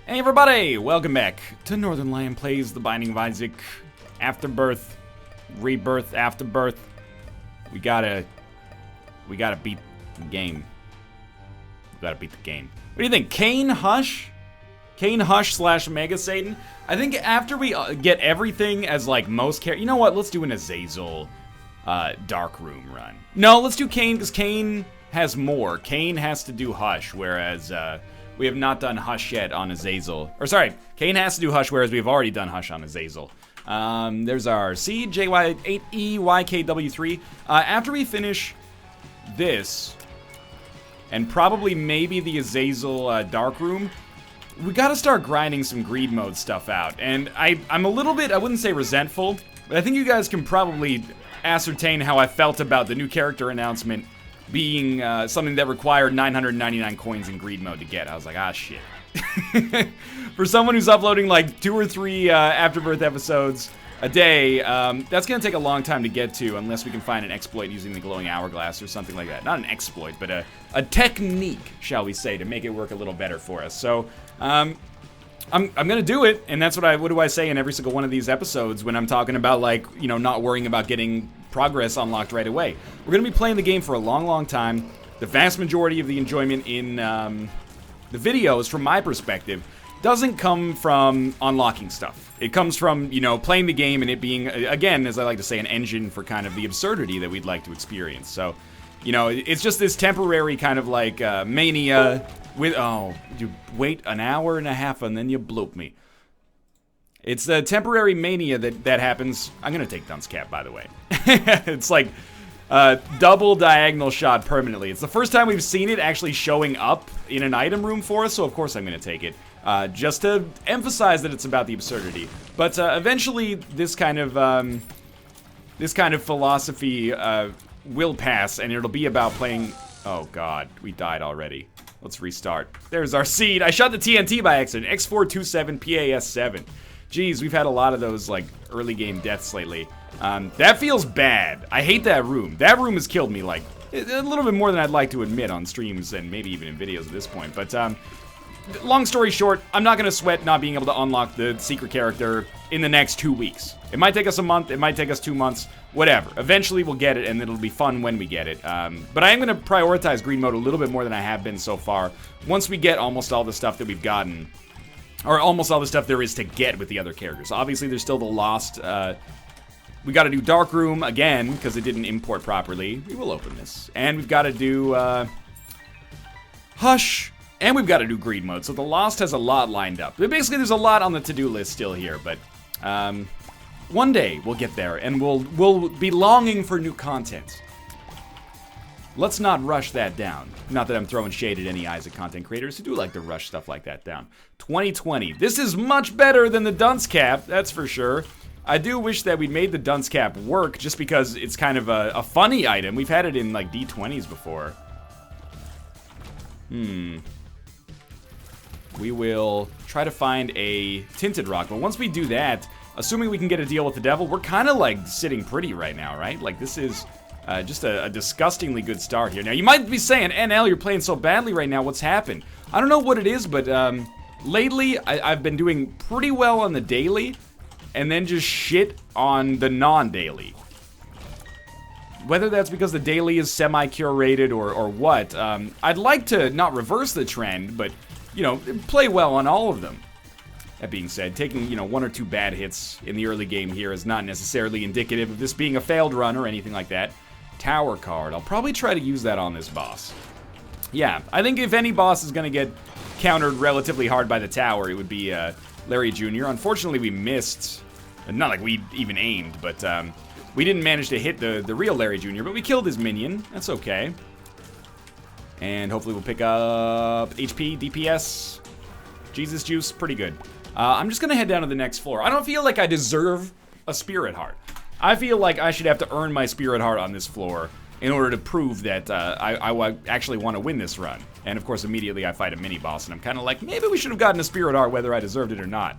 Hey everybody, welcome back to Northern Lion Plays The Binding of Isaac. Afterbirth, Rebirth, Afterbirth. We gotta beat the game. We gotta beat the game. What do you think? Kane Hush? Kane Hush slash Mega Satan? I think after we get everything as like most characters, you know what? Let's do an Azazel Dark Room run. No, let's do Kane because Kane has more. Kane has to do Hush, whereas we have not done Hush yet on Azazel. Or sorry, Kane has to do Hush, whereas we've already done Hush on Azazel. There's our seed, JYBE8EYKW3. After we finish this, and probably maybe the Azazel Dark Room, we gotta start grinding some greed mode stuff out. And I'm a little bit, I wouldn't say resentful, but I think you guys can probably ascertain how I felt about the new character announcement being something that required 999 coins in greed mode to get. I was like, ah, shit. For someone who's uploading like 2 or 3 Afterbirth episodes a day, that's gonna take a long time to get to unless we can find an exploit using the glowing hourglass or something like that. Not an exploit, but a technique, shall we say, to make it work a little better for us. So, I'm gonna do it, and that's what do I say in every single one of these episodes when I'm talking about, like, you know, not worrying about getting progress unlocked right away. We're gonna be playing the game for a long, long time. The vast majority of the enjoyment in the videos, from my perspective, doesn't come from unlocking stuff. It comes from, you know, playing the game and it being, again, as I like to say, an engine for kind of the absurdity that we'd like to experience. So, you know, it's just this temporary kind of like mania with, oh, you wait an hour and a half and then you bloop me. It's a temporary mania that happens. I'm gonna take Dunce Cap, by the way. It's like double diagonal shot permanently. It's the first time we've seen it actually showing up in an item room for us, so of course I'm gonna take it. Just to emphasize that it's about the absurdity. But eventually this kind of philosophy will pass, and it'll be about playing. Oh god, we died already. Let's restart. There's our seed. I shot the TNT by accident. X427PAS7. Jeez, we've had a lot of those like early game deaths lately. That feels bad. I hate that room. That room has killed me like a little bit more than I'd like to admit on streams and maybe even in videos at this point. But long story short, I'm not gonna sweat not being able to unlock the secret character in the next 2 weeks. It might take us a month, it might take us 2 months, whatever. Eventually we'll get it, and it'll be fun when we get it. But I am gonna prioritize green mode a little bit more than I have been so far. Once we get almost all the stuff that we've gotten, or almost all the stuff there is to get with the other characters. Obviously, there's still the lost. We got to do Dark Room again because it didn't import properly. We will open this, and we've got to do Hush. And we've got to do greed mode, so the Lost has a lot lined up. But basically, there's a lot on the to-do list still here, but one day we'll get there, and we'll be longing for new content. Let's not rush that down. Not that I'm throwing shade at any Isaac content creators who do like to rush stuff like that down. 2020. This is much better than the Dunce Cap, that's for sure. I do wish that we made the Dunce Cap work, just because it's kind of a funny item. We've had it in, like, D20s before. We will try to find a tinted rock, but once we do that, assuming we can get a deal with the devil, we're kind of like sitting pretty right now, right? Like this is just a disgustingly good start here. Now you might be saying, NL, you're playing so badly right now, what's happened? I don't know what it is, but lately I've been doing pretty well on the daily, and then just shit on the non-daily. Whether that's because the daily is semi-curated or what, I'd like to not reverse the trend, but you know, play well on all of them. That being said, taking, you know, 1 or 2 bad hits in the early game here is not necessarily indicative of this being a failed run or anything like that. Tower card. I'll probably try to use that on this boss. Yeah, I think if any boss is gonna get countered relatively hard by the tower, it would be Larry Jr. Unfortunately, we missed. Not like we even aimed, but we didn't manage to hit the real Larry Jr., but we killed his minion. That's okay. And hopefully we'll pick up HP, DPS, Jesus Juice, pretty good. I'm just gonna head down to the next floor. I don't feel like I deserve a Spirit Heart. I feel like I should have to earn my Spirit Heart on this floor in order to prove that I actually want to win this run. And of course, immediately I fight a mini-boss, and I'm kind of like, maybe we should have gotten a Spirit Heart whether I deserved it or not.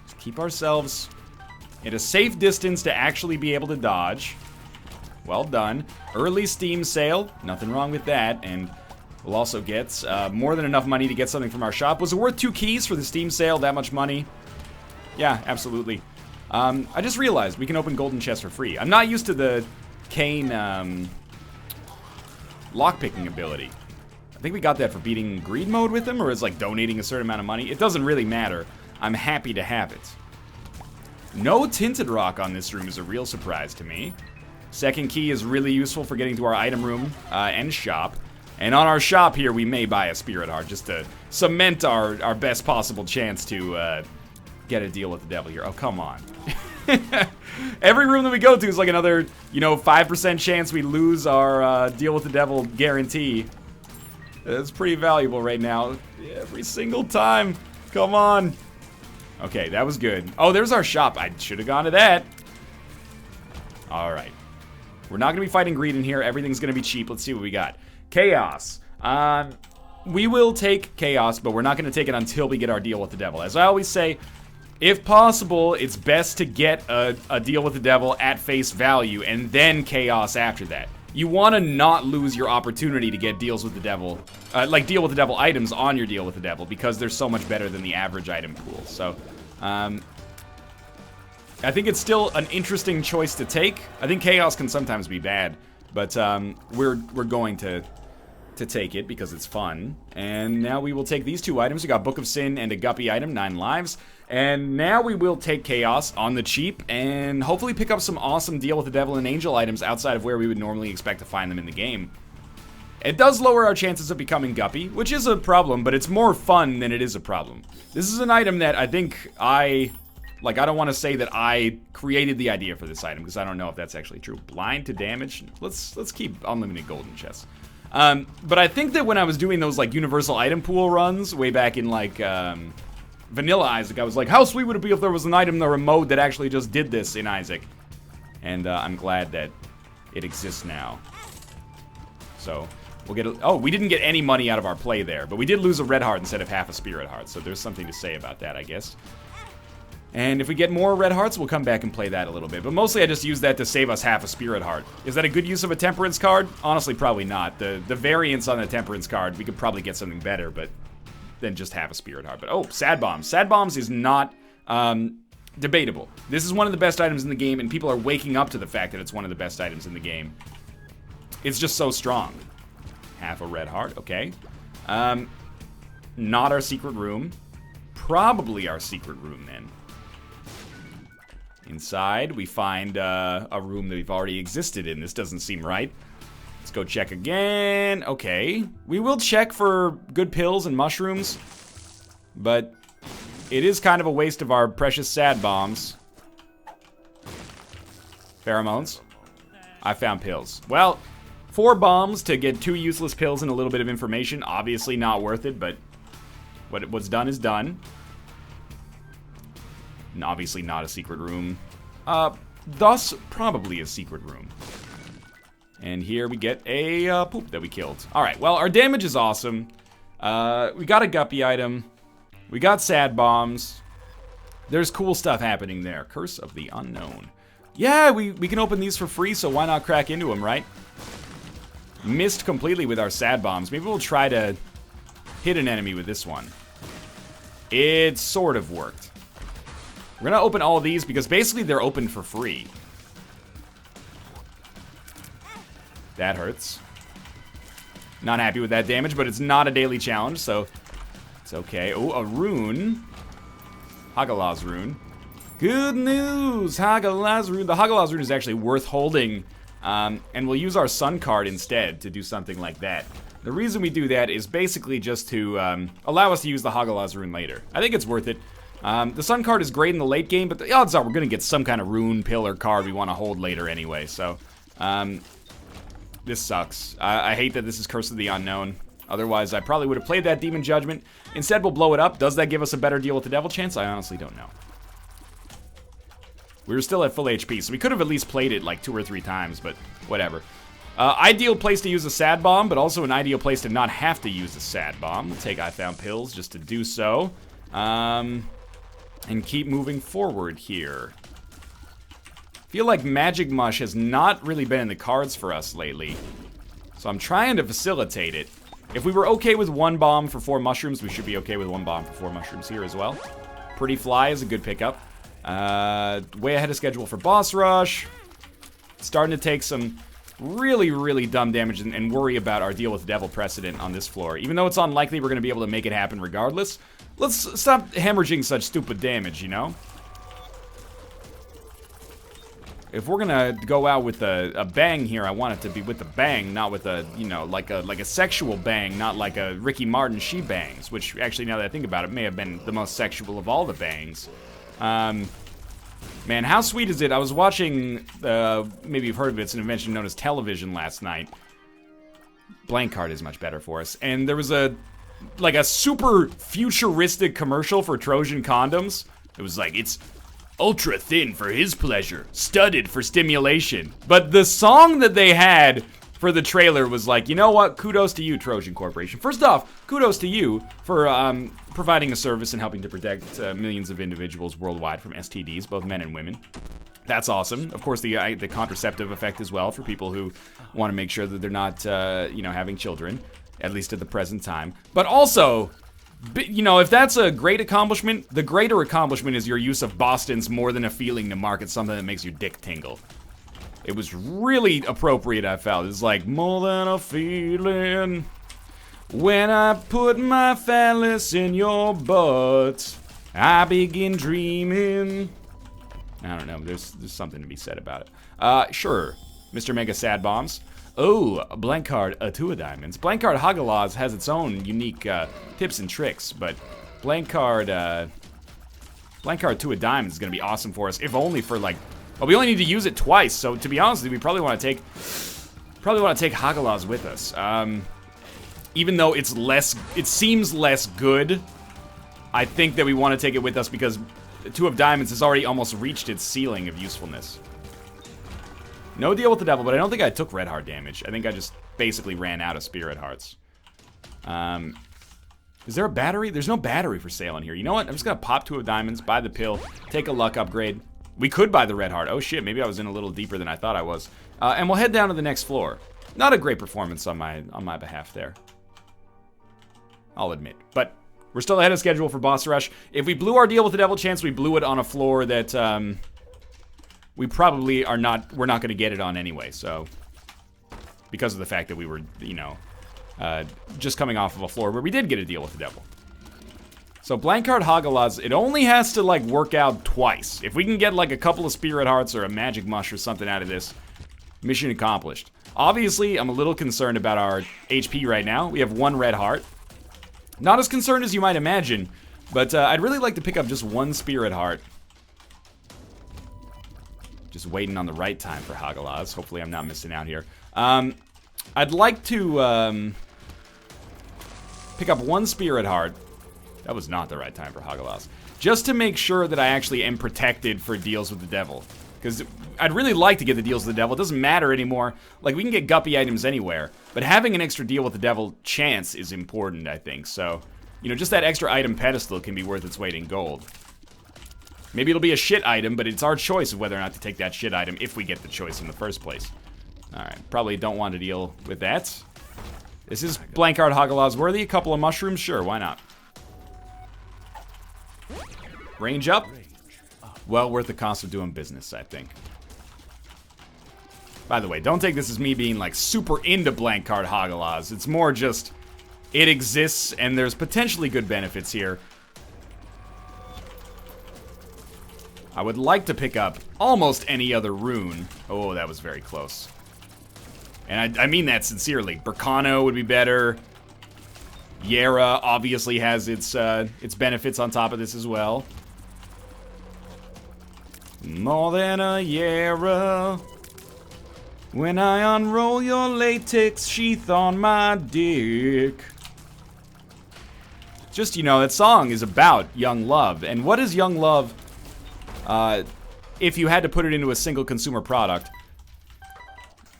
Just keep ourselves at a safe distance to actually be able to dodge. Well done. Early Steam sale, nothing wrong with that, and We'll also get more than enough money to get something from our shop. Was it worth 2 keys for the Steam sale? That much money? Yeah, absolutely. I just realized we can open golden chests for free. I'm not used to the Kane lockpicking ability. I think we got that for beating greed mode with him, or is like donating a certain amount of money. It doesn't really matter. I'm happy to have it. No tinted rock on this room is a real surprise to me. Second key is really useful for getting to our item room and shop. And on our shop here, we may buy a spirit heart just to cement our best possible chance to get a deal with the devil here. Oh, come on. Every room that we go to is like another, 5% chance we lose our deal with the devil guarantee. It's pretty valuable right now. Every single time. Come on. Okay, that was good. Oh, there's our shop. I should have gone to that. All right. We're not going to be fighting greed in here. Everything's going to be cheap. Let's see what we got. Chaos. We will take chaos, but we're not going to take it until we get our deal with the devil. As I always say, if possible, it's best to get a deal with the devil at face value and then chaos after that. You want to not lose your opportunity to get deals with the devil, like deal with the devil items on your deal with the devil, because they're so much better than the average item pool. So, I think it's still an interesting choice to take. I think chaos can sometimes be bad, but we're going to take it because it's fun. And now we will take these 2 items. We got Book of Sin and a Guppy item, 9 lives. And now we will take Chaos on the cheap and hopefully pick up some awesome Deal with the Devil and Angel items outside of where we would normally expect to find them in the game. It does lower our chances of becoming Guppy, which is a problem, but it's more fun than it is a problem. This is an item that I think I don't want to say that I created the idea for this item because I don't know if that's actually true. Blind to damage? Let's keep unlimited golden chests. But I think that when I was doing those like universal item pool runs way back in like Vanilla Isaac, I was like, how sweet would it be if there was an item or a mode that actually just did this in Isaac? And I'm glad that it exists now. So we'll get oh, we didn't get any money out of our play there, but we did lose a red heart instead of half a spirit heart, so there's something to say about that, I guess. And if we get more red hearts, we'll come back and play that a little bit. But mostly I just use that to save us half a spirit heart. Is that a good use of a temperance card? Honestly, probably not. The variance on the temperance card, we could probably get something better, but than just half a spirit heart. But oh, sad bombs. Sad bombs is not debatable. This is one of the best items in the game, and people are waking up to the fact that it's one of the best items in the game. It's just so strong. Half a red heart, okay. Not our secret room. Probably our secret room then. Inside, we find a room that we've already existed in. This doesn't seem right. Let's go check again. Okay. We will check for good pills and mushrooms, but it is kind of a waste of our precious sad bombs. Pheromones. I found pills. Well, 4 bombs to get 2 useless pills and a little bit of information. Obviously not worth it, but what's done is done. And obviously not a secret room. Thus, probably a secret room. And here we get a poop that we killed. Alright, well, our damage is awesome. We got a Guppy item. We got sad bombs. There's cool stuff happening there. Curse of the Unknown. Yeah, we can open these for free, so why not crack into them, right? Missed completely with our sad bombs. Maybe we'll try to hit an enemy with this one. It sort of worked. We're gonna open all of these because basically they're open for free. That hurts. Not happy with that damage, but it's not a daily challenge, so it's okay. Oh, a rune. Hagalaz rune. Good news! Hagalaz rune. The Hagalaz rune is actually worth holding, and we'll use our sun card instead to do something like that. The reason we do that is basically just to allow us to use the Hagalaz rune later. I think it's worth it. The sun card is great in the late game, but the odds are we're going to get some kind of rune, pill, or card we want to hold later anyway, so this sucks. I hate that this is Curse of the Unknown. Otherwise, I probably would have played that Demon Judgment. Instead, we'll blow it up. Does that give us a better deal with the Devil chance? I honestly don't know. We were still at full HP, so we could have at least played it like 2 or 3 times, but whatever. Ideal place to use a sad bomb, but also an ideal place to not have to use a sad bomb. We'll take I Found Pills just to do so. And keep moving forward here. Feel like Magic Mush has not really been in the cards for us lately. So I'm trying to facilitate it. If we were okay with 1 bomb for 4 mushrooms, we should be okay with 1 bomb for 4 mushrooms here as well. Pretty Fly is a good pickup. Way ahead of schedule for boss rush. Starting to take some really, really dumb damage and worry about our deal with the devil precedent on this floor. Even though it's unlikely we're going to be able to make it happen regardless, let's stop hemorrhaging such stupid damage, you know? If we're gonna go out with a bang here, I want it to be with a bang, not with a, you know, like a sexual bang, not like a Ricky Martin she bangs, which actually, now that I think about it, may have been the most sexual of all the bangs. Man, how sweet is it? I was watching, maybe you've heard of it, it's an invention known as television last night. Blank card is much better for us. And there was a super futuristic commercial for Trojan condoms. It was like, it's ultra thin for his pleasure, studded for stimulation. But the song that they had for the trailer was like, you know what? Kudos to you, Trojan Corporation. First off, kudos to you for providing a service and helping to protect millions of individuals worldwide from STDs, both men and women. That's awesome. Of course, the contraceptive effect as well for people who want to make sure that they're not, you know, having children, at least at the present time. But also, you know, if that's a great accomplishment, the greater accomplishment is your use of Boston's More Than a Feeling to market something that makes your dick tingle. It was really appropriate, I felt. It's like, more than a feeling when I put my phallus in your butt, I begin dreaming. I don't know, there's something to be said about it. Sure, Mr. Mega Sad Bombs. Oh, blank card, 2 of diamonds. Blank card Hagalaz has its own unique tips and tricks, but blank card 2 of diamonds is gonna be awesome for us, if only for like, well, we only need to use it twice, so to be honest with you, we probably want to take Hagalaz with us. Even though it seems less good, I think that we want to take it with us because 2 of diamonds has already almost reached its ceiling of usefulness. No deal with the devil, but I don't think I took red heart damage. I think I just basically ran out of spirit hearts. Is there a battery? There's no battery for sale in here. You know what? I'm just gonna pop 2 of diamonds, buy the pill, take a luck upgrade. We could buy the red heart. Oh shit, maybe I was in a little deeper than I thought I was. And we'll head down to the next floor. Not a great performance on my behalf there, I'll admit. But we're still ahead of schedule for boss rush. If we blew our deal with the devil chance, we blew it on a floor that we probably we're not going to get it on anyway, so because of the fact that we were, you know, just coming off of a floor where we did get a deal with the devil. So blank card Hagalaz, it only has to like work out twice. If we can get like a couple of spirit hearts or a magic mush or something out of this, mission accomplished. Obviously, I'm a little concerned about our HP right now. We have 1 red heart. Not as concerned as you might imagine, but I'd really like to pick up just 1 spirit heart. Just waiting on the right time for Hagalaz. Hopefully I'm not missing out here. I'd like to pick up 1 spirit heart. That was not the right time for Hagalaz. Just to make sure that I actually am protected for deals with the devil. Because I'd really like to get the deals with the devil. It doesn't matter anymore. Like, we can get guppy items anywhere. But having an extra deal with the devil chance is important, I think. So, you know, just that extra item pedestal can be worth its weight in gold. Maybe it'll be a shit item, but it's our choice of whether or not to take that shit item if we get the choice in the first place. Alright, probably don't want to deal with that. This is blank card Hagalaz worthy. A couple of mushrooms? Sure, why not? Range up? Well worth the cost of doing business, I think. By the way, don't take this as me being like super into blank card Hagalaz. It's more just, it exists and there's potentially good benefits here. I would like to pick up almost any other rune. Oh, that was very close. And I mean that sincerely. Burkano would be better. Yera obviously has its benefits on top of this as well. More than a Yera. When I unroll your latex sheath on my dick. Just, you know, that song is about young love. And what is young love, if you had to put it into a single consumer product,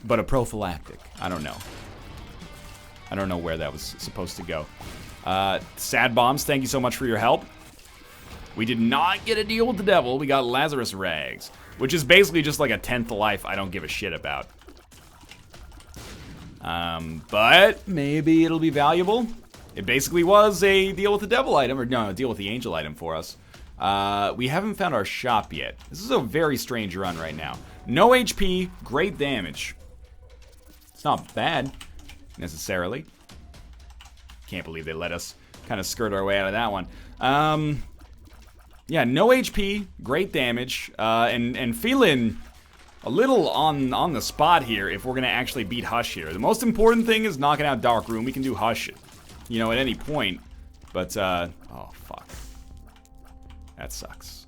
but a prophylactic? I don't know. I don't know where that was supposed to go. Sad Bombs, thank you so much for your help. We did not get a deal with the devil. We got Lazarus Rags, which is basically just like a 10th life I don't give a shit about. But maybe it'll be valuable. It basically was a deal with the devil item, or no, a deal with the angel item for us. We haven't found our shop yet. This is a very strange run right now. No HP, great damage. It's not bad, necessarily. Can't believe they let us kind of skirt our way out of that one. Yeah, no HP, great damage, and feeling a little on the spot here if we're going to actually beat Hush here. The most important thing is knocking out Dark Room. We can do Hush, you know, at any point. But, oh, fuck. That sucks.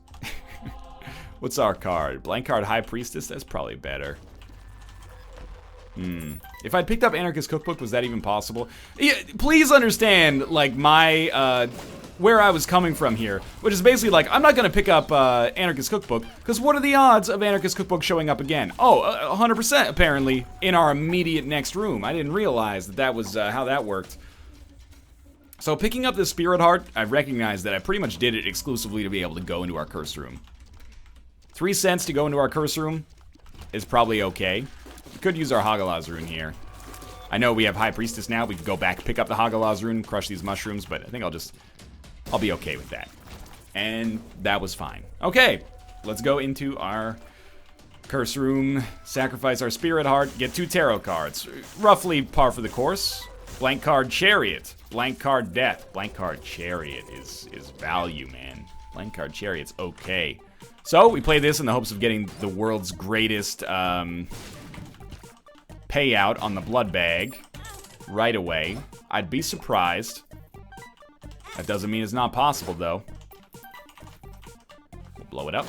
What's our card? Blank card High Priestess? That's probably better. If I'd picked up Anarchist Cookbook, was that even possible? Yeah, please understand, like, my, where I was coming from here, which is basically like, I'm not gonna pick up Anarchist Cookbook, because what are the odds of Anarchist Cookbook showing up again? Oh, 100% apparently, in our immediate next room. I didn't realize that that was how that worked. So picking up the Spirit Heart, I recognize that I pretty much did it exclusively to be able to go into our curse room. 3 cents to go into our curse room is probably okay. We could use our Hagalaz rune here. I know we have High Priestess now. We could go back, pick up the Hagalaz rune, crush these mushrooms, but I think I'll be okay with that. And that was fine. Okay, let's go into our curse room, sacrifice our Spirit Heart, get 2 tarot cards. Roughly par for the course. Blank card Chariot, blank card Death. Blank card Chariot is value, man. Blank card Chariot's okay. So we play this in the hopes of getting the world's greatest payout on the blood bag right away. I'd be surprised. That doesn't mean it's not possible, though. We'll blow it up.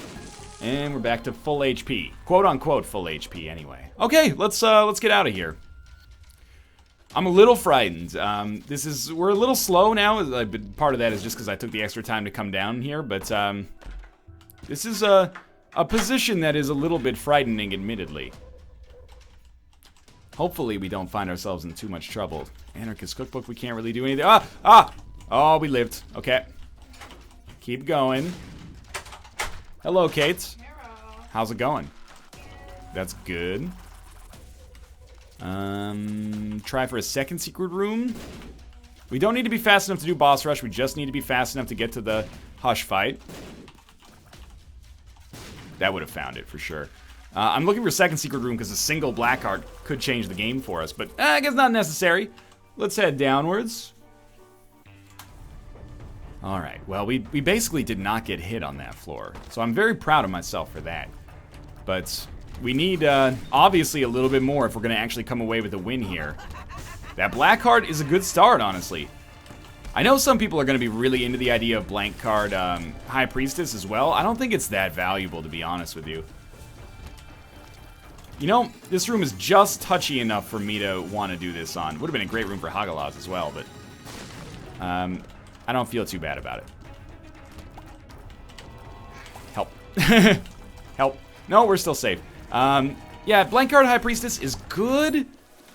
And we're back to full HP. Quote-unquote full HP, anyway. Okay, let's get out of here. I'm a little frightened. We're a little slow now. Part of that is just because I took the extra time to come down here, but this is a position that is a little bit frightening, admittedly. Hopefully we don't find ourselves in too much trouble. Anarchist Cookbook, we can't really do anything. Oh, we lived. Okay. Keep going. Hello, Kate. Hello. How's it going? That's good. Try for a second secret room. We don't need to be fast enough to do boss rush. We just need to be fast enough to get to the Hush fight. That would have found it for sure. I'm looking for a second secret room because a single black card could change the game for us, but I guess not necessary. Let's head downwards. Alright, well, we basically did not get hit on that floor, so I'm very proud of myself for that. But we need, obviously, a little bit more if we're going to actually come away with a win here. That black card is a good start, honestly. I know some people are going to be really into the idea of blank card High Priestess as well. I don't think it's that valuable, to be honest with you. You know, this room is just touchy enough for me to want to do this on. Would have been a great room for Hagalaz as well, but I don't feel too bad about it. Help. Help. No, we're still safe. Yeah, blank card High Priestess is good,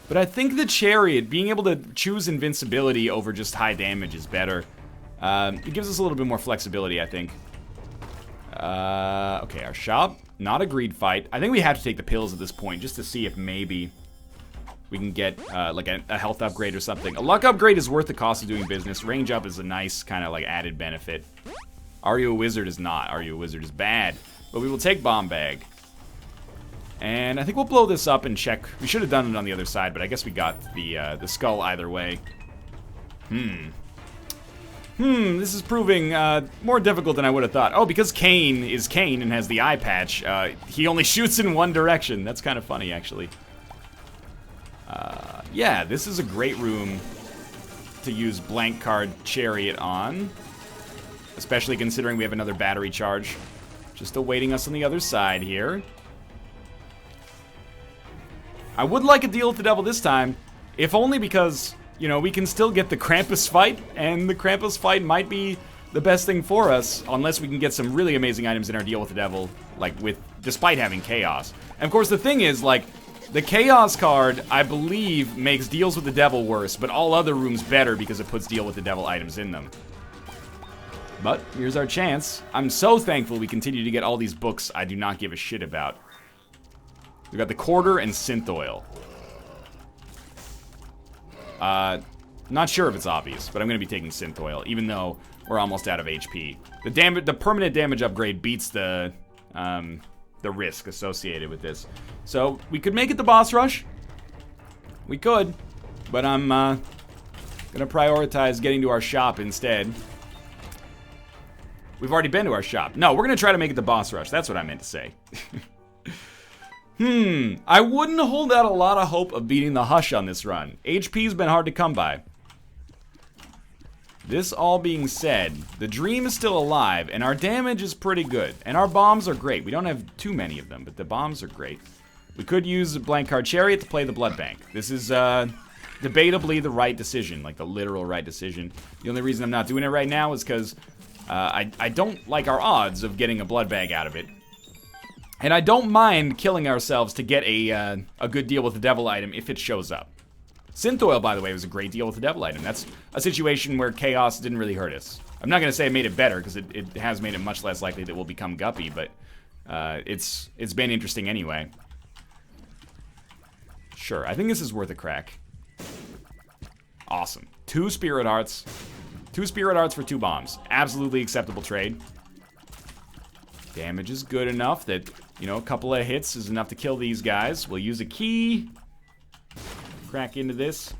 but I think the Chariot, being able to choose invincibility over just high damage is better. It gives us a little bit more flexibility, I think. Okay, our shop. Not a greed fight. I think we have to take the pills at this point just to see if maybe we can get like a health upgrade or something. A luck upgrade is worth the cost of doing business. Range up is a nice kind of like added benefit. Are you a wizard is not. Are you a wizard is bad. But we will take bomb bag. And I think we'll blow this up and check. We should have done it on the other side, but I guess we got the skull either way. This is proving more difficult than I would have thought. Oh, because Kane is Kane and has the eye patch, he only shoots in one direction. That's kind of funny, actually. Yeah, this is a great room to use blank card Chariot on. Especially considering we have another battery charge just awaiting us on the other side here. I would like a deal with the devil this time, if only because, you know, we can still get the Krampus fight, and the Krampus fight might be the best thing for us, unless we can get some really amazing items in our deal with the devil, like despite having chaos. And of course the thing is, like, the chaos card, I believe, makes deals with the devil worse, but all other rooms better because it puts deal with the devil items in them. But here's our chance. I'm so thankful we continue to get all these books I do not give a shit about. We got the quarter and synth oil. Not sure if it's obvious, but I'm going to be taking Synth Oil, even though we're almost out of HP. The permanent damage upgrade beats the risk associated with this. So, we could make it the boss rush. We could, but I'm going to prioritize getting to our shop instead. We've already been to our shop. No, we're going to try to make it the boss rush. That's what I meant to say. I wouldn't hold out a lot of hope of beating the Hush on this run. HP's been hard to come by. This all being said, the Dream is still alive, and our damage is pretty good. And our bombs are great. We don't have too many of them, but the bombs are great. We could use a Blank Card Chariot to play the Blood Bank. This is, debatably the right decision, like the literal right decision. The only reason I'm not doing it right now is because I don't like our odds of getting a Blood Bag out of it. And I don't mind killing ourselves to get a good deal with the Devil item if it shows up. Synth Oil, by the way, was a great deal with the Devil item. That's a situation where Chaos didn't really hurt us. I'm not going to say it made it better, because it has made it much less likely that we'll become Guppy, but it's been interesting anyway. Sure, I think this is worth a crack. Awesome. 2 Spirit Hearts. 2 Spirit Hearts for 2 bombs. Absolutely acceptable trade. Damage is good enough that, you know, a couple of hits is enough to kill these guys. We'll use a key. Crack into this.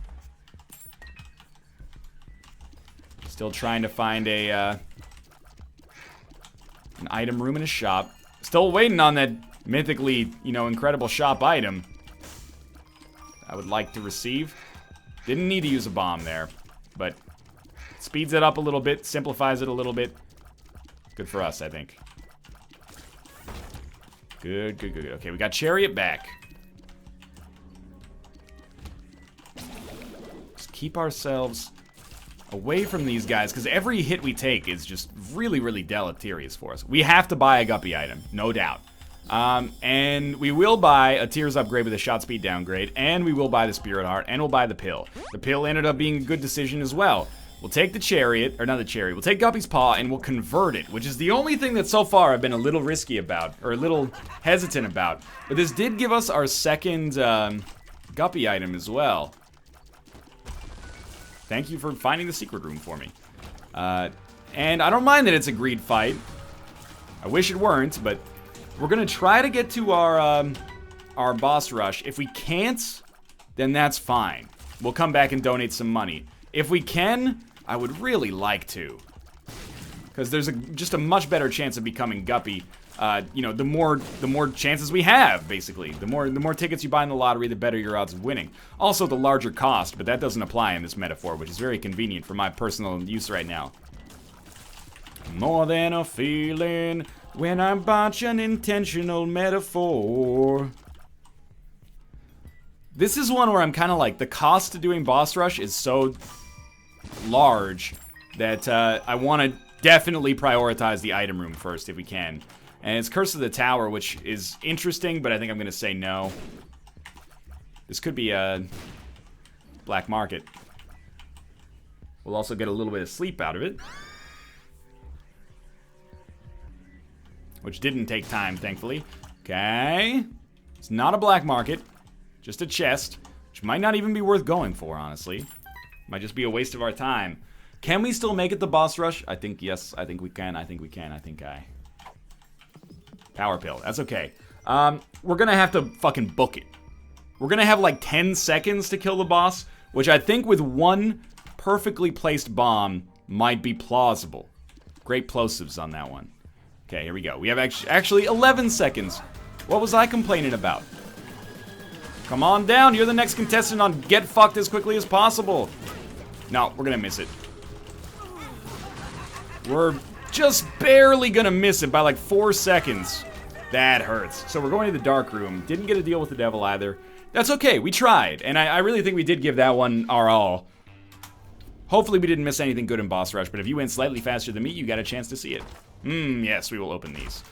Still trying to find a an item room in a shop. Still waiting on that mythically, you know, incredible shop item I would like to receive. Didn't need to use a bomb there, but speeds it up a little bit, simplifies it a little bit. Good for us, I think. Good, good, good. Okay, we got Chariot back. Just keep ourselves away from these guys, because every hit we take is just really, really deleterious for us. We have to buy a Guppy item, no doubt. And we will buy a Tears upgrade with a shot speed downgrade, and we will buy the Spirit Heart, and we'll buy the pill. The pill ended up being a good decision as well. We'll take the Chariot, or not the Chariot, we'll take Guppy's Paw and we'll convert it, which is the only thing that so far I've been a little risky about, or a little hesitant about. But this did give us our second Guppy item as well. Thank you for finding the secret room for me. And I don't mind that it's a greed fight. I wish it weren't, but we're gonna try to get to our boss rush. If we can't, then that's fine. We'll come back and donate some money. If we can, I would really like to, because there's just a much better chance of becoming Guppy. You know, the more chances we have, basically. The more tickets you buy in the lottery, the better your odds of winning. Also, the larger cost, but that doesn't apply in this metaphor, which is very convenient for my personal use right now. More than a feeling when I botch an intentional metaphor. This is one where I'm kind of like, the cost to doing boss rush is so large that I want to definitely prioritize the item room first if we can. And it's Curse of the Tower, which is interesting, but I think I'm going to say no. This could be a black market. We'll also get a little bit of sleep out of it, which didn't take time, thankfully. Okay. It's not a black market, just a chest, which might not even be worth going for, honestly. Might just be a waste of our time. Can we still make it the boss rush? I think yes. I think we can. I think we can. I think I... Power pill. That's okay. We're gonna have to fucking book it. We're gonna have like 10 seconds to kill the boss, which I think with one perfectly placed bomb might be plausible. Great plosives on that one. Okay, here we go. We have actually 11 seconds. What was I complaining about? Come on down. You're the next contestant on Get Fucked as quickly as possible. No, we're gonna miss it. We're just barely gonna miss it by like 4 seconds. That hurts. So we're going to the dark room. Didn't get a deal with the devil either. That's okay. We tried. And I really think we did give that one our all. Hopefully we didn't miss anything good in boss rush, but if you went slightly faster than me, you got a chance to see it. Yes, we will open these.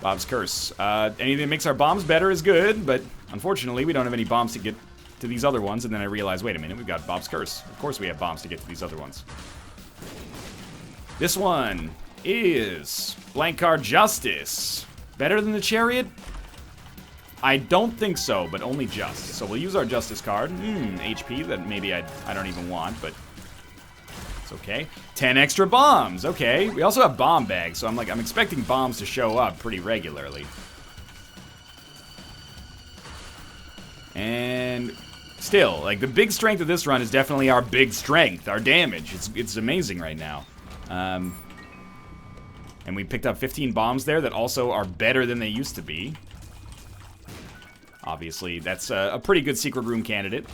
Bob's Curse. Anything that makes our bombs better is good, but unfortunately we don't have any bombs to get to these other ones, and then I realized, wait a minute, we've got Bob's Curse. Of course we have bombs to get to these other ones. This one is Blank Card Justice. Better than the Chariot? I don't think so, but only just. So we'll use our Justice card. HP that maybe I don't even want, but it's okay. 10 extra bombs. Okay. We also have bomb bags, so I'm expecting bombs to show up pretty regularly. And still, like, the big strength of this run is definitely our big strength, our damage. It's amazing right now. And we picked up 15 bombs there that also are better than they used to be. Obviously, that's a pretty good secret room candidate.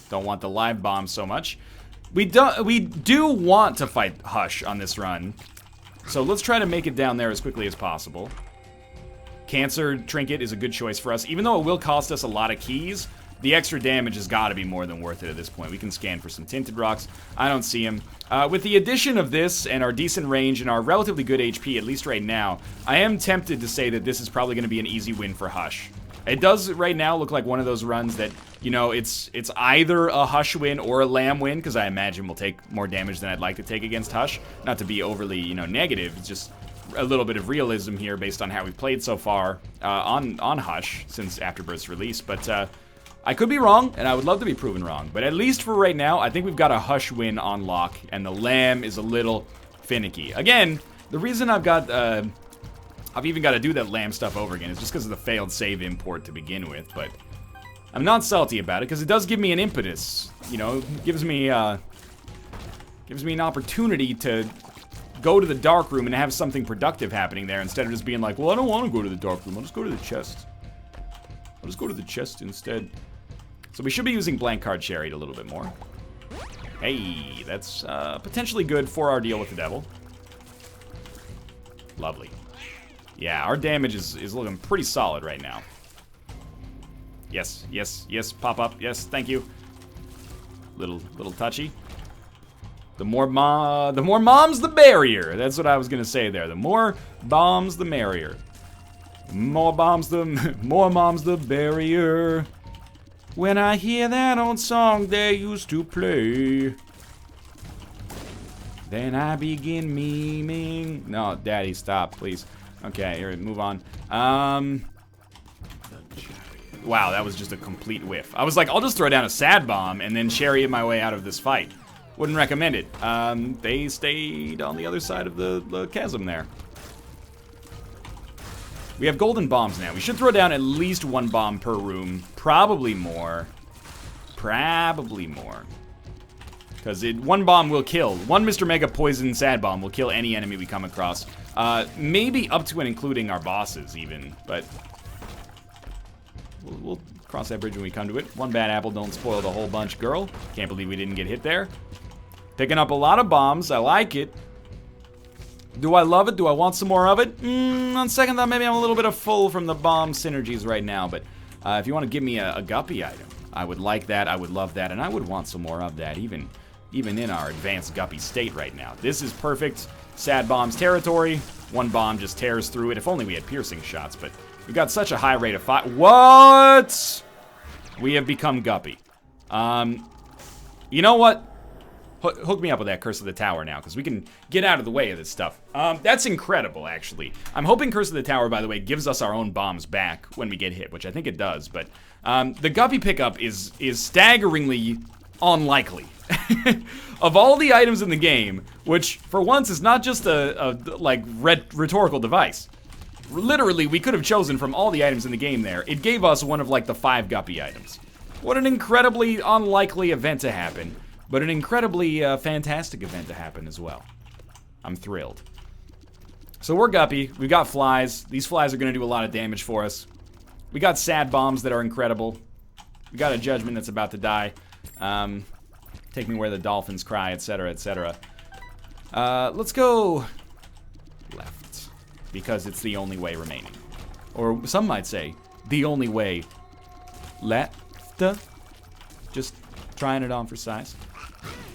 Don't want the live bombs so much. We do want to fight Hush on this run, so let's try to make it down there as quickly as possible. Cancer Trinket is a good choice for us. Even though it will cost us a lot of keys, the extra damage has got to be more than worth it at this point. We can scan for some Tinted Rocks. I don't see him. With the addition of this and our decent range and our relatively good HP, at least right now, I am tempted to say that this is probably going to be an easy win for Hush. It does right now look like one of those runs that, you know, it's either a Hush win or a Lamb win, because I imagine we'll take more damage than I'd like to take against Hush. Not to be overly, you know, negative. It's just a little bit of realism here based on how we've played so far on Hush since Afterbirth's release. But I could be wrong, and I would love to be proven wrong. But at least for right now, I think we've got a Hush win on lock, and the Lamb is a little finicky. Again, the reason I've even got to do that Lamb stuff over again is just because of the failed save import to begin with. But I'm not salty about it, because it does give me an impetus. You know, it gives me an opportunity to go to the dark room and have something productive happening there instead of just being like, well, I don't want to go to the dark room. I'll just go to the chest. I'll just go to the chest instead. So we should be using Blank Card Chariot a little bit more. Hey, that's potentially good for our deal with the devil. Lovely. Yeah, our damage is looking pretty solid right now. Yes, yes, yes, pop up. Yes, thank you. Little touchy. The more moms, the barrier. That's what I was gonna say there. The more bombs, the merrier. More moms, the barrier. When I hear that old song they used to play, then I begin memeing. No, Daddy, stop, please. Okay, here, move on. Wow, that was just a complete whiff. I was like, I'll just throw down a sad bomb and then chariot my way out of this fight. Wouldn't recommend it. They stayed on the other side of the chasm there. We have golden bombs now. We should throw down at least one bomb per room. Probably more. Probably more. Because one bomb will kill. One Mr. Mega Poison Sad Bomb will kill any enemy we come across. Maybe up to and including our bosses, even. But we'll cross that bridge when we come to it. One bad apple, don't spoil the whole bunch, girl. Can't believe we didn't get hit there. Picking up a lot of bombs. I like it. Do I love it? Do I want some more of it? On second thought, maybe I'm a little bit full from the bomb synergies right now. But if you want to give me a guppy item, I would like that. I would love that. And I would want some more of that, even in our advanced guppy state right now. This is perfect sad bombs territory. One bomb just tears through it. If only we had piercing shots. But we got such a high rate of fire. What? We have become guppy. You know what? Hook me up with that Curse of the Tower now, because we can get out of the way of this stuff. That's incredible, actually. I'm hoping Curse of the Tower, by the way, gives us our own bombs back when we get hit, which I think it does. But the guppy pickup is staggeringly unlikely. Of all the items in the game, which for once is not just a rhetorical device. Literally, we could have chosen from all the items in the game there. It gave us one of like the 5 guppy items. What an incredibly unlikely event to happen. But an incredibly fantastic event to happen as well. I'm thrilled. So we're guppy. We've got flies. These flies are going to do a lot of damage for us. We got sad bombs that are incredible. We got a judgment that's about to die. Take me where the dolphins cry, etc., etc. Let's go left, because it's the only way remaining. Or some might say, the only way left. Just trying it on for size.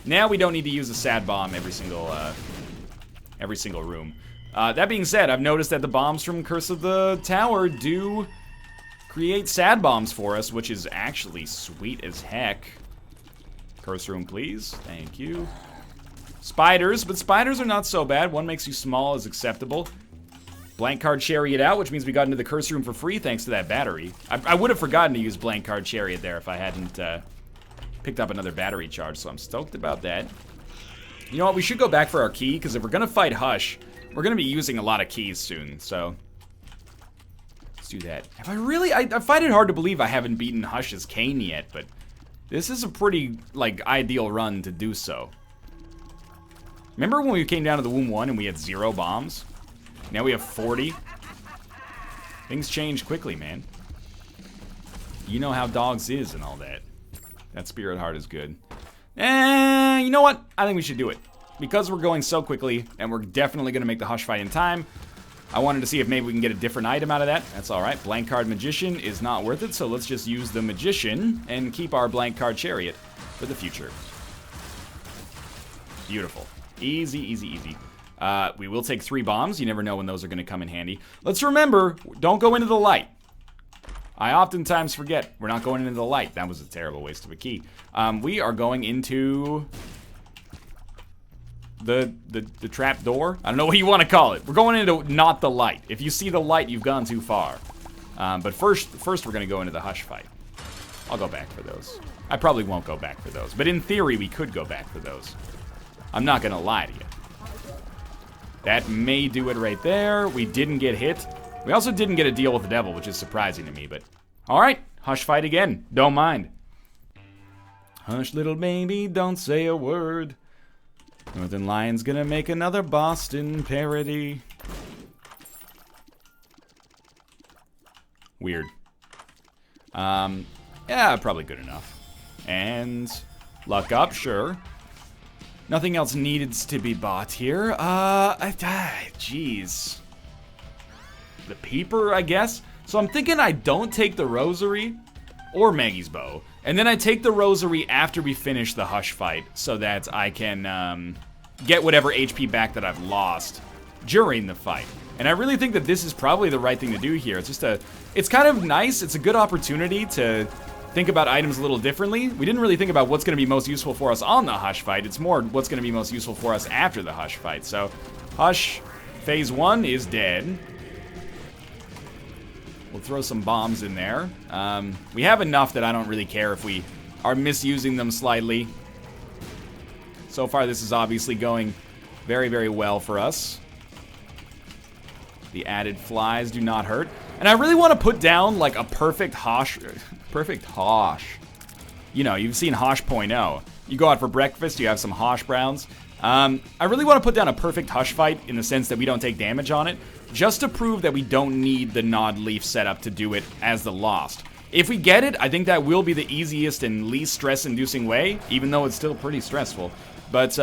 Now we don't need to use a sad bomb every single room. That being said, I've noticed that the bombs from Curse of the Tower do create sad bombs for us, which is actually sweet as heck. Curse room, please. Thank you. Spiders, but spiders are not so bad. One makes you small is acceptable. Blank Card Chariot out, which means we got into the curse room for free thanks to that battery. I would have forgotten to use Blank Card Chariot there if I hadn't picked up another battery charge, so I'm stoked about that. You know what, we should go back for our key, because if we're gonna fight Hush, we're gonna be using a lot of keys soon, so let's do that. Have I really, I find it hard to believe I haven't beaten Hush's Cane yet, but this is a pretty, like, ideal run to do so. Remember when we came down to the Womb 1 and we had 0 bombs? Now we have 40. Things change quickly, man. You know how dogs is and all that. That Spirit Heart is good. You know what? I think we should do it. Because we're going so quickly, and we're definitely going to make the Hush fight in time, I wanted to see if maybe we can get a different item out of that. That's alright. Blank Card Magician is not worth it, so let's just use the Magician and keep our Blank Card Chariot for the future. Beautiful. Easy, easy, easy. We will take 3 bombs. You never know when those are going to come in handy. Let's remember, don't go into the light. I oftentimes forget we're not going into the light. That was a terrible waste of a key. We are going into the trap door. I don't know what you want to call it. We're going into not the light. If you see the light, you've gone too far. But first we're going to go into the Hush fight. I'll go back for those. I probably won't go back for those. But in theory, we could go back for those. I'm not going to lie to you. That may do it right there. We didn't get hit. We also didn't get a deal with the devil, which is surprising to me, but alright, Hush fight again. Don't mind. Hush, little baby, don't say a word. Northern Lion's gonna make another Boston parody. Weird. Yeah, probably good enough. And luck up, sure. Nothing else needs to be bought here. Jeez. The Peeper, I guess? So I'm thinking I don't take the Rosary or Maggie's Bow. And then I take the Rosary after we finish the Hush fight so that I can get whatever HP back that I've lost during the fight. And I really think that this is probably the right thing to do here. It's just it's kind of nice. It's a good opportunity to think about items a little differently. We didn't really think about what's going to be most useful for us on the Hush fight. It's more what's going to be most useful for us after the Hush fight. So Hush Phase 1 is dead. We'll throw some bombs in there. We have enough that I don't really care if we are misusing them slightly. So far, this is obviously going very, very well for us. The added flies do not hurt. And I really want to put down, like, a perfect Hosh. Perfect Hosh. You know, you've seen Hosh.0. You go out for breakfast, you have some Hosh Browns. I really want to put down a perfect Hush fight in the sense that we don't take damage on it, just to prove that we don't need the Nod Leaf setup to do it as the Lost. If we get it, I think that will be the easiest and least stress-inducing way, even though it's still pretty stressful. But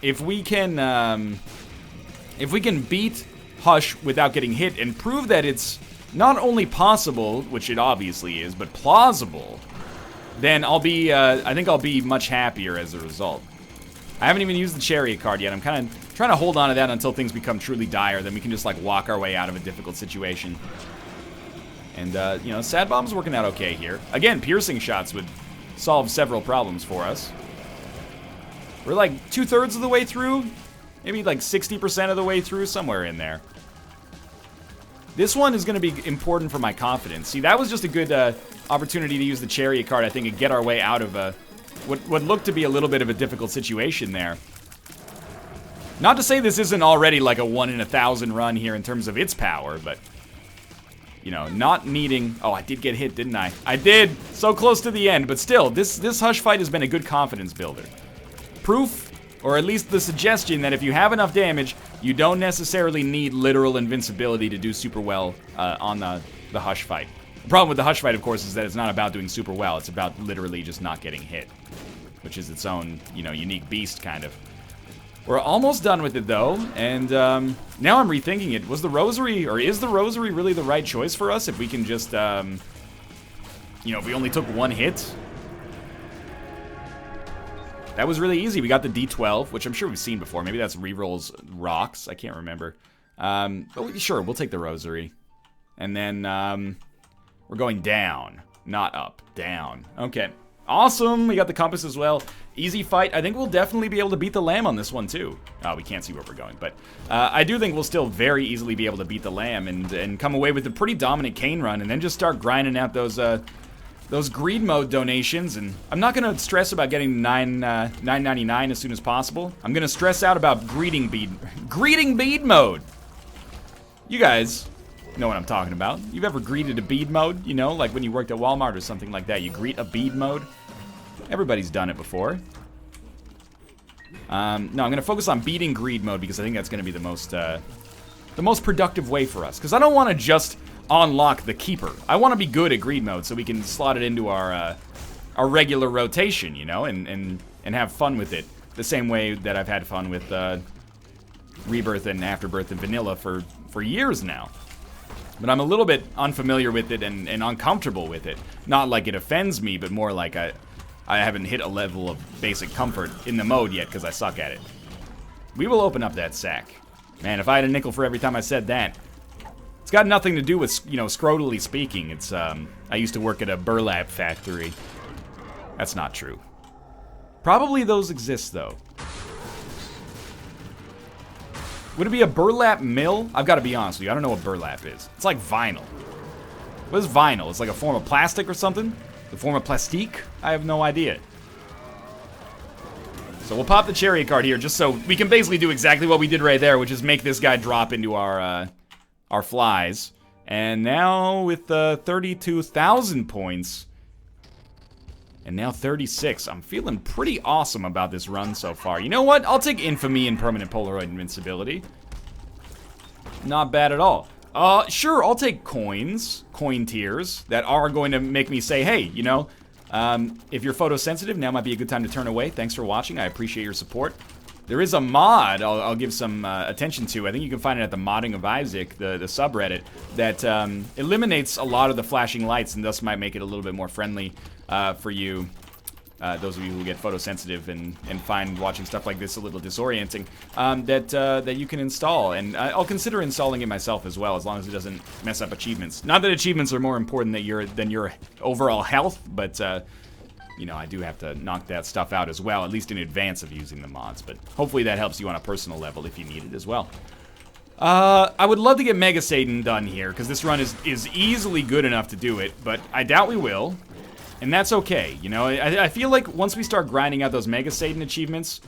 if we can beat Hush without getting hit and prove that it's not only possible, which it obviously is, but plausible, then I'll be, I think I'll be much happier as a result. I haven't even used the Chariot card yet. I'm kind of trying to hold on to that until things become truly dire. Then we can just, like, walk our way out of a difficult situation. And, you know, Sad Bomb's working out okay here. Again, piercing shots would solve several problems for us. We're, like, 2/3 of the way through. Maybe, like, 60% of the way through, somewhere in there. This one is going to be important for my confidence. See, that was just a good opportunity to use the Chariot card, I think, and get our way out of what looked to be a little bit of a difficult situation there. Not to say this isn't already like a 1 in 1,000 run here in terms of its power, but, you know, not needing... Oh, I did get hit, didn't I? I did! So close to the end, but still, this Hush fight has been a good confidence builder. Proof, or at least the suggestion, that if you have enough damage, you don't necessarily need literal invincibility to do super well on the Hush fight. The problem with the Hush fight, of course, is that it's not about doing super well. It's about literally just not getting hit, which is its own, you know, unique beast, kind of. We're almost done with it, though, and now I'm rethinking it. Was the Rosary, or is the Rosary really the right choice for us if we can just, you know, if we only took 1 hit? That was really easy. We got the D12, which I'm sure we've seen before. Maybe that's Reroll's Rocks. I can't remember. But sure, we'll take the Rosary. And then, we're going down, not up, down. Okay, awesome. We got the compass as well. Easy fight. I think we'll definitely be able to beat the lamb on this one, too. Oh, we can't see where we're going, but I do think we'll still very easily be able to beat the lamb and come away with a pretty dominant cane run and then just start grinding out those greed mode donations. And I'm not going to stress about getting $9.99 as soon as possible. I'm going to stress out about greeting bead mode. You guys know what I'm talking about. You've ever greeted a bead mode? You know, like when you worked at Walmart or something like that. You greet a bead mode. Everybody's done it before. No, I'm going to focus on beating greed mode because I think that's going to be the most productive way for us. Because I don't want to just unlock the keeper. I want to be good at greed mode so we can slot it into our regular rotation, you know, and have fun with it. The same way that I've had fun with Rebirth and Afterbirth and Vanilla for years now. But I'm a little bit unfamiliar with it and uncomfortable with it. Not like it offends me, but more like I haven't hit a level of basic comfort in the mode yet because I suck at it. We will open up that sack. Man, if I had a nickel for every time I said that. It's got nothing to do with, you know, scrotally speaking. It's, I used to work at a burlap factory. That's not true. Probably those exist, though. Would it be a burlap mill? I've got to be honest with you. I don't know what burlap is. It's like vinyl. What is vinyl? It's like a form of plastic or something? The form of plastique? I have no idea. So we'll pop the chariot card here just so we can basically do exactly what we did right there, which is make this guy drop into our flies. And now with 32,000 points, and now 36, I'm feeling pretty awesome about this run so far. You know what? I'll take infamy and permanent Polaroid invincibility. Not bad at all. Sure, I'll take coins, coin tiers, that are going to make me say, hey, you know, if you're photosensitive, now might be a good time to turn away. Thanks for watching. I appreciate your support. There is a mod I'll give some attention to. I think you can find it at the Modding of Isaac, the subreddit, that eliminates a lot of the flashing lights and thus might make it a little bit more friendly for you. Those of you who get photosensitive and find watching stuff like this a little disorienting, that you can install. And I'll consider installing it myself as well, as long as it doesn't mess up achievements. Not that achievements are more important than your overall health, but you know, I do have to knock that stuff out as well, at least in advance of using the mods. But hopefully that helps you on a personal level if you need it as well. I would love to get Mega Satan done here, because this run is easily good enough to do it, but I doubt we will. And that's okay, you know? I feel like once we start grinding out those Mega Satan achievements,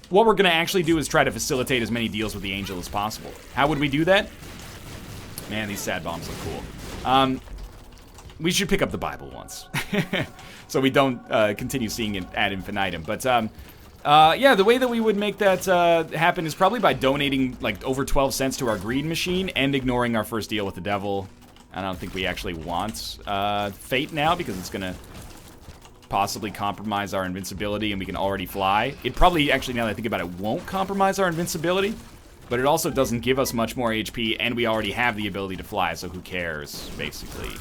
what we're gonna actually do is try to facilitate as many deals with the Angel as possible. How would we do that? Man, these sad bombs look cool. We should pick up the Bible once. So we don't continue seeing it ad infinitum. But yeah, the way that we would make that happen is probably by donating like over 12 cents to our greed machine and ignoring our first deal with the devil. I don't think we actually want Fate now because it's gonna possibly compromise our invincibility and we can already fly. It probably, actually, now that I think about it, won't compromise our invincibility, but it also doesn't give us much more HP and we already have the ability to fly, so who cares, basically.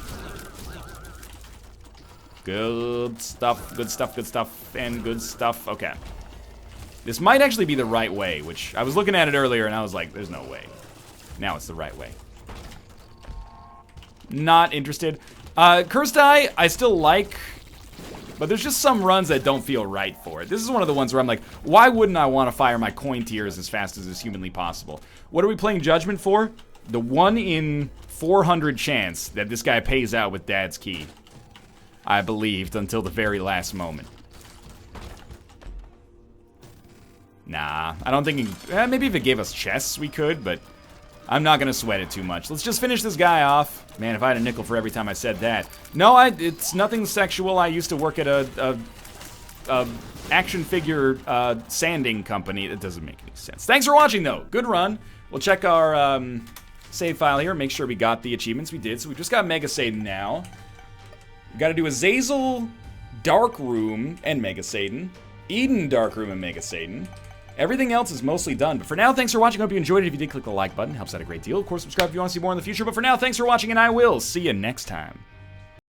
Good stuff, good stuff, good stuff, and good stuff. Okay. This might actually be the right way, which I was looking at it earlier and I was like, there's no way. Now it's the right way. Not interested. Cursed Eye, I still like, but there's just some runs that don't feel right for it. This is one of the ones where I'm like, why wouldn't I want to fire my coin tiers as fast as is humanly possible? What are we playing Judgment for? The 1 in 400 chance that this guy pays out with Dad's key. I believed until the very last moment. Nah, I don't think maybe if it gave us chests we could, but I'm not gonna sweat it too much. Let's just finish this guy off. Man, if I had a nickel for every time I said that. No, it's nothing sexual. I used to work at a action figure sanding company. That doesn't make any sense. Thanks for watching, though. Good run. We'll check our save file here, make sure we got the achievements. We did, so we just got Mega Satan now. We gotta do Azazel, Dark Room, and Mega Satan. Eden, Dark Room, and Mega Satan. Everything else is mostly done. But for now, thanks for watching. Hope you enjoyed it. If you did, click the like button. Helps out a great deal. Of course, subscribe if you want to see more in the future. But for now, thanks for watching, and I will see you next time.